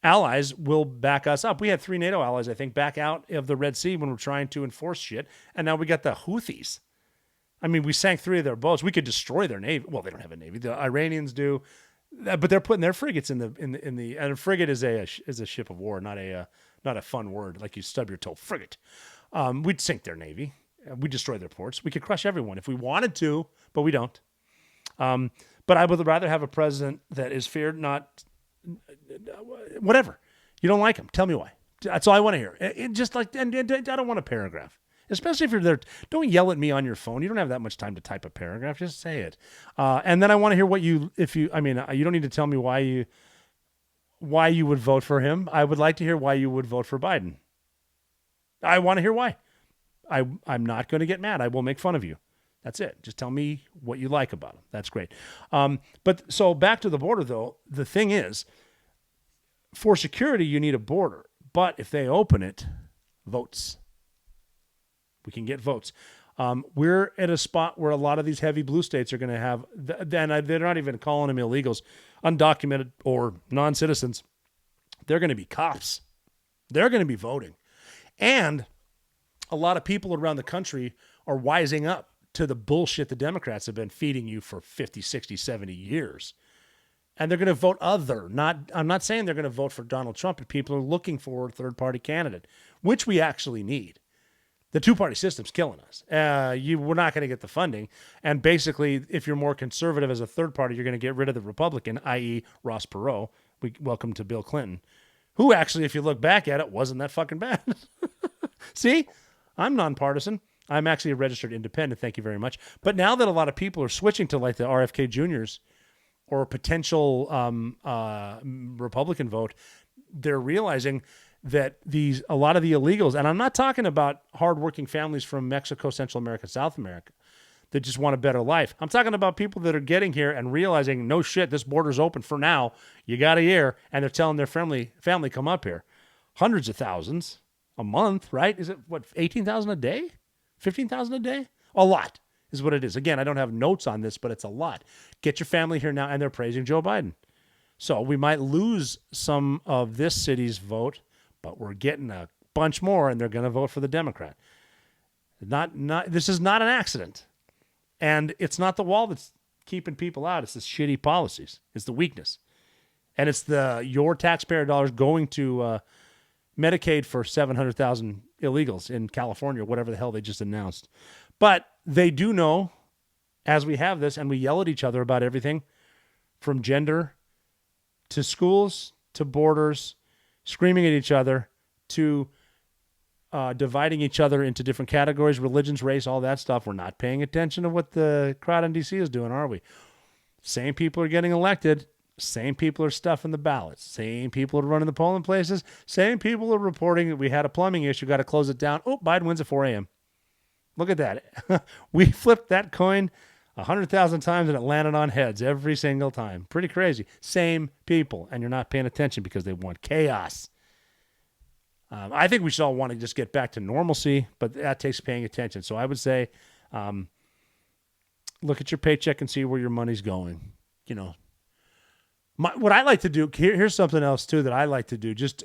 allies will back us up. We had 3 NATO allies, I think, back out of the Red Sea when we're trying to enforce shit, and now we got the Houthis. I mean, we sank 3 of their boats. We could destroy their navy. Well, they don't have a navy. The Iranians do, but they're putting their frigates in the. And a frigate is a ship of war, not a fun word like you stub your toe. Frigate. We'd sink their navy. We'd destroy their ports. We could crush everyone if we wanted to, but we don't. But I would rather have a president that is feared, not whatever. You don't like him. Tell me why. That's all I want to hear. And I don't want a paragraph. Especially if you're there, don't yell at me on your phone. You don't have that much time to type a paragraph. Just say it. And then I want to hear you don't need to tell me why you would vote for him. I would like to hear why you would vote for Biden. I want to hear why. I'm not going to get mad. I will make fun of you. That's it. Just tell me what you like about him. That's great. But so back to the border, though, the thing is, for security, you need a border. But if they open it, votes. We can get votes. We're at a spot where a lot of these heavy blue states are going to have, they're not even calling them illegals, undocumented or non-citizens. They're going to be cops. They're going to be voting. And a lot of people around the country are wising up to the bullshit the Democrats have been feeding you for 50, 60, 70 years. And they're going to vote other. I'm not saying they're going to vote for Donald Trump, but people are looking for a third-party candidate, which we actually need. The two-party system's killing us. We're not going to get the funding. And basically, if you're more conservative as a third party, you're going to get rid of the Republican, i.e. Ross Perot. Welcome to Bill Clinton, who actually, if you look back at it, wasn't that fucking bad. See? I'm nonpartisan. I'm actually a registered independent. Thank you very much. But now that a lot of people are switching to like the RFK Juniors or potential Republican vote, they're realizing that a lot of the illegals, and I'm not talking about hardworking families from Mexico, Central America, South America, that just want a better life. I'm talking about people that are getting here and realizing, no shit, this border's open for now. You got a year, and they're telling their family come up here. Hundreds of thousands a month, right? Is it what, 18,000 a day? 15,000 a day? A lot is what it is. Again, I don't have notes on this, but it's a lot. Get your family here now, and they're praising Joe Biden. So we might lose some of this city's vote, but we're getting a bunch more, and they're going to vote for the Democrat. This is not an accident. And it's not the wall that's keeping people out. It's the shitty policies. It's the weakness. And it's your taxpayer dollars going to Medicaid for 700,000 illegals in California, whatever the hell they just announced. But they do know, as we have this, and we yell at each other about everything, from gender to schools to borders, screaming at each other, to dividing each other into different categories, religions, race, all that stuff. We're not paying attention to what the crowd in D.C. is doing, are we? Same people are getting elected. Same people are stuffing the ballots. Same people are running the polling places. Same people are reporting that we had a plumbing issue, got to close it down. Oh, Biden wins at 4 a.m. Look at that. We flipped that coin 100,000 times and it landed on heads every single time. Pretty crazy. Same people. And you're not paying attention because they want chaos. I think we should all want to just get back to normalcy, but that takes paying attention. So I would say, look at your paycheck and see where your money's going. You know, what I like to do, here's something else too that I like to do. Just,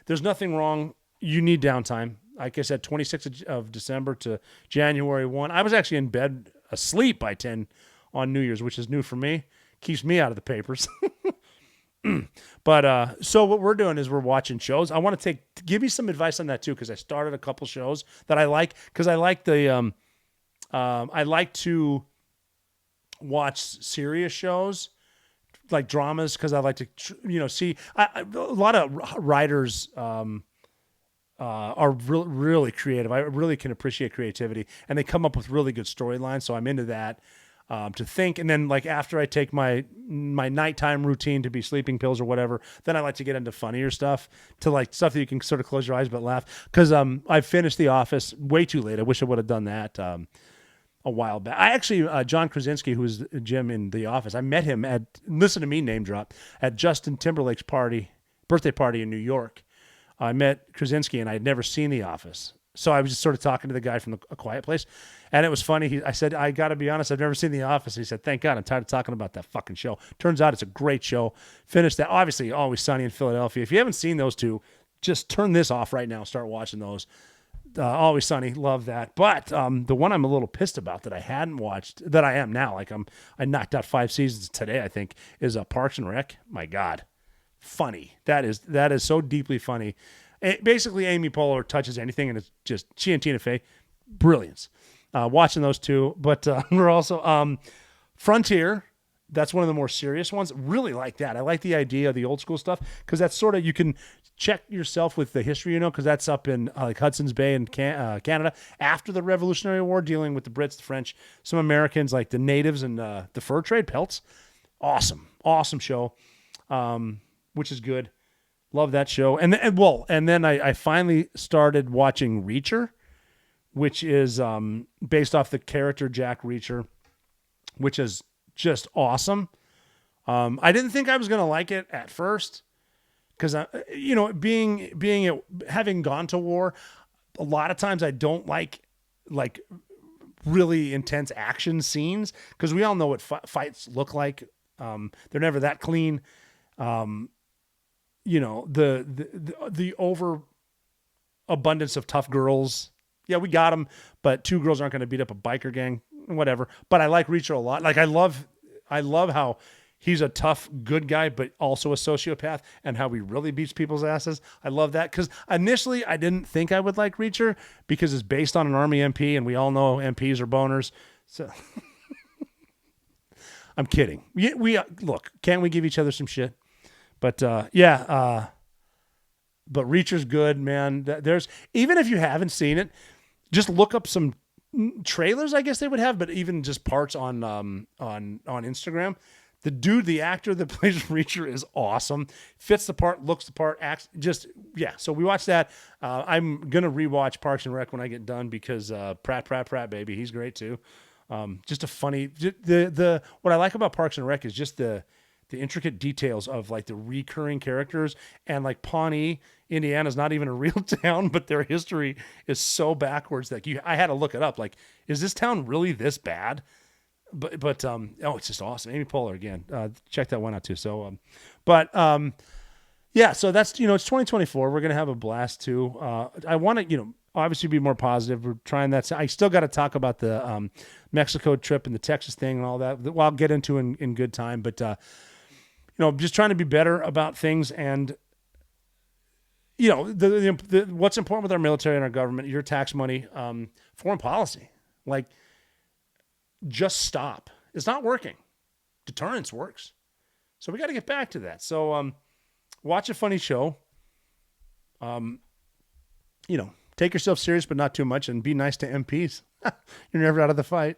there's nothing wrong. You need downtime. Like I said, 26th of December to January 1. I was actually in bed asleep by 10 on New Year's, which is new for me. Keeps me out of the papers. But so what we're doing is we're watching shows. I want to give me some advice on that too, because I started a couple shows that I like, because I like I like to watch serious shows, like dramas, because I like to see a lot of writers are really creative. I really can appreciate creativity, and they come up with really good storylines. So I'm into that. To think, and then like after I take my nighttime routine to be sleeping pills or whatever, then I like to get into funnier stuff, to like stuff that you can sort of close your eyes but laugh. Because I finished The Office way too late. I wish I would have done that a while back. I actually John Krasinski, who was Jim in The Office, I met him at, listen to me name drop, at Justin Timberlake's birthday party in New York. I met Krasinski, and I had never seen The Office. So I was just sort of talking to the guy from A Quiet Place, and it was funny. I said, I got to be honest, I've never seen The Office. He said, thank God, I'm tired of talking about that fucking show. Turns out it's a great show. Finished that. Obviously, Always Sunny in Philadelphia. If you haven't seen those two, just turn this off right now. Start watching those. Always Sunny, love that. But the one I'm a little pissed about that I hadn't watched, that I am now, like I knocked out 5 seasons today, I think, is Parks and Rec. My God, funny. That is so deeply funny. Basically, Amy Poehler touches anything, and it's just she and Tina Fey, brilliance. Watching those two, but we're also Frontier. That's one of the more serious ones. Really like that. I like the idea of the old school stuff because that's sort of, you can check yourself with the history, because that's up in like Hudson's Bay in Canada after the Revolutionary War, dealing with the Brits, the French, some Americans, like the natives and the fur trade, pelts. Awesome show, which is good. Love that show. And then I finally started watching Reacher, which is based off the character Jack Reacher, which is just awesome. I didn't think I was going to like it at first because, having gone to war, a lot of times I don't like really intense action scenes because we all know what fights look like. They're never that clean. The over abundance of tough girls. Yeah, we got them, but 2 girls aren't going to beat up a biker gang, whatever. But I like Reacher a lot. Like I love how he's a tough, good guy, but also a sociopath, and how he really beats people's asses. I love that because initially I didn't think I would like Reacher because it's based on an Army MP, and we all know MPs are boners. So I'm kidding. We look, can't we give each other some shit? But but Reacher's good, man. There's, even if you haven't seen it, just look up some trailers, I guess they would have, but even just parts on Instagram. The dude, the actor that plays Reacher is awesome. Fits the part, looks the part, acts just, yeah. So we watched that. I'm going to rewatch Parks and Rec when I get done because Pratt, baby. He's great too. Just a funny, what I like about Parks and Rec is just the intricate details of like the recurring characters, and like Pawnee, Indiana's not even a real town, but their history is so backwards that I had to look it up. Like, is this town really this bad? But it's just awesome. Amy Poehler again. Check that one out too. So, yeah. So that's, it's 2024. We're gonna have a blast too. I want to, obviously be more positive. We're trying that. I still got to talk about the Mexico trip and the Texas thing and all that. Well, I'll get into in good time. But just trying to be better about things, and what's important with our military and our government, your tax money, foreign policy, like. Just stop. It's not working. Deterrence works. So we got to get back to that. So watch a funny show. Take yourself serious, but not too much, and be nice to MPs. You're never out of the fight.